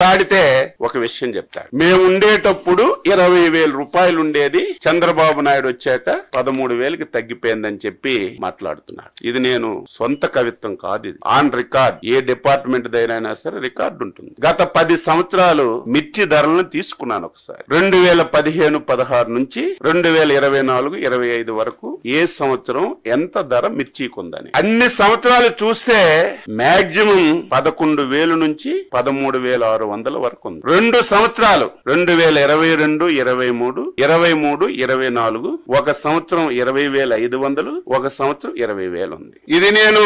ఆడితే ఒక విషయం చెప్తాడు. మేము ఉండేటప్పుడు 20,000 రూపాయలు ఉండేది, చంద్రబాబు నాయుడు వచ్చాక 13,000కి తగ్గిపోయిందని చెప్పి మాట్లాడుతున్నాడు. ఇది నేను సొంత కవిత్వం కాదు, ఇది ఆన్ రికార్డ్. ఏ డిపార్ట్మెంట్ దగ్గరైనా సరే రికార్డు ఉంటుంది. గత 10 సంవత్సరాలు మిర్చి ధరలను తీసుకున్నాను ఒకసారి. 2015-16 నుంచి 2024-25 వరకు ఏ సంవత్సరం ఎంత ధర మిర్చికి ఉందని అన్ని సంవత్సరాలు చూస్తే మాక్సిమం 11,000 నుంచి 13,600 వరకు ఉంది. 2 సంవత్సరాలు 2022-23, 23-24 ఒక సంవత్సరం 20,500, ఒక సంవత్సరం 20,000 ఉంది. ఇది నేను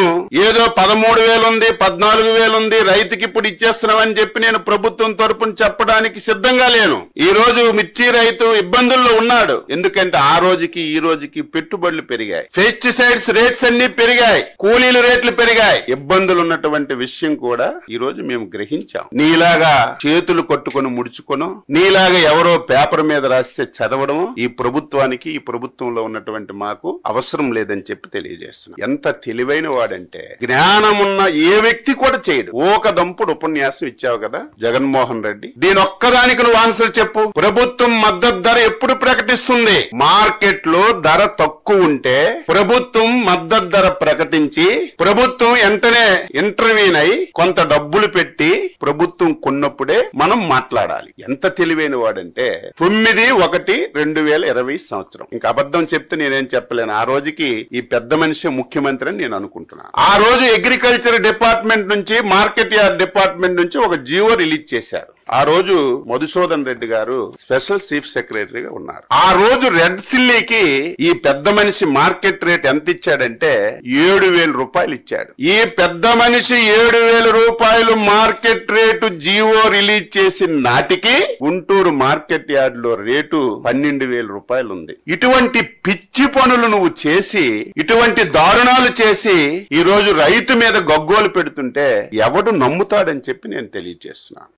ఏదో 13,000 ఉంది, 14,000 ఉంది, రైతుకి ఇప్పుడు ఇచ్చేస్తున్నామని చెప్పి నేను ప్రభుత్వం తరపున చెప్పడానికి సిద్ధంగా లేను. ఈ రోజు మిర్చి రైతు ఇబ్బందుల్లో ఉన్నాడు. ఎందుకంటే ఆ రోజుకి ఈ రోజుకి పెట్టుబడులు పెరిగాయి, పెస్టిసైడ్స్ రేట్స్ అన్ని పెరిగాయి, కూలీల రేట్లు పెరిగాయి. ఇబ్బందులు ఉన్నటువంటి విషయం కూడా ఈ రోజు మేము గ్రహించాం. నీలాగా చేతులు కొట్టుకొని ముడుచుకోను, నీలాగా ఎవరో పేపర్ మీద రాస్తే చదవడము ఈ ప్రభుత్వానికి, ఈ ప్రభుత్వంలో ఉన్నటువంటి మాకు అవసరం లేదని చెప్పి తెలియజేస్తున్నాం. ఎంత తెలివైన వాడంటే జ్ఞానమున్న ఏ వ్యక్తి కూడా చేయడు. ఒక దంపుడు ఉపన్యాసం ఇచ్చావు కదా జగన్మోహన్ రెడ్డి, దీని ఒక్కదానికి నువ్వు ఆన్సర్ చెప్పు. ప్రభుత్వం మద్దతు ధర ఎప్పుడు ప్రకటిస్తుంది? మార్కెట్ లో ధర తక్కువ ఉంటే ప్రభుత్వం మద్దతు ధర ప్రకటించి ప్రభుత్వం వెంటనే ఇంటర్వ్యూన్ అయి కొంత డబ్బులు పెట్టి ప్రభుత్వం కొన్నప్పుడే మనం మాట్లాడాలి. ఎంత తెలివైన వాడంటే 9/1/2020 సంవత్సరం. ఇంకా అబద్ధం చెప్తే నేనేం చెప్పలేను. ఆ రోజుకి ఈ పెద్ద మనిషి ముఖ్యమంత్రి అని నేను అనుకుంటున్నాను. ఆ రోజు అగ్రికల్చర్ డిపార్ట్మెంట్ నుంచి, మార్కెట్ యార్డ్ డిపార్ట్మెంట్ నుంచి ఒక జీవో రిలీజ్ చేశారు. ఆ రోజు మధుసూదన్ రెడ్డి గారు స్పెషల్ చీఫ్ సెక్రటరీగా ఉన్నారు. ఆ రోజు రెడ్ సిల్లీకి ఈ పెద్ద మనిషి మార్కెట్ రేట్ ఎంత ఇచ్చాడంటే 7,000 రూపాయలు ఇచ్చాడు. ఈ పెద్ద మనిషి 7,000 రూపాయలు మార్కెట్ రేటు జీవో రిలీజ్ చేసిన నాటికి గుంటూరు మార్కెట్ యార్డ్ లో రేటు 12,000 రూపాయలు ఉంది. ఇటువంటి పిచ్చి పనులు నువ్వు చేసి, ఇటువంటి దారుణాలు చేసి ఈ రోజు రైతు మీద గగ్గోలు పెడుతుంటే ఎవడు నమ్ముతాడని చెప్పి నేను తెలియజేస్తున్నాను.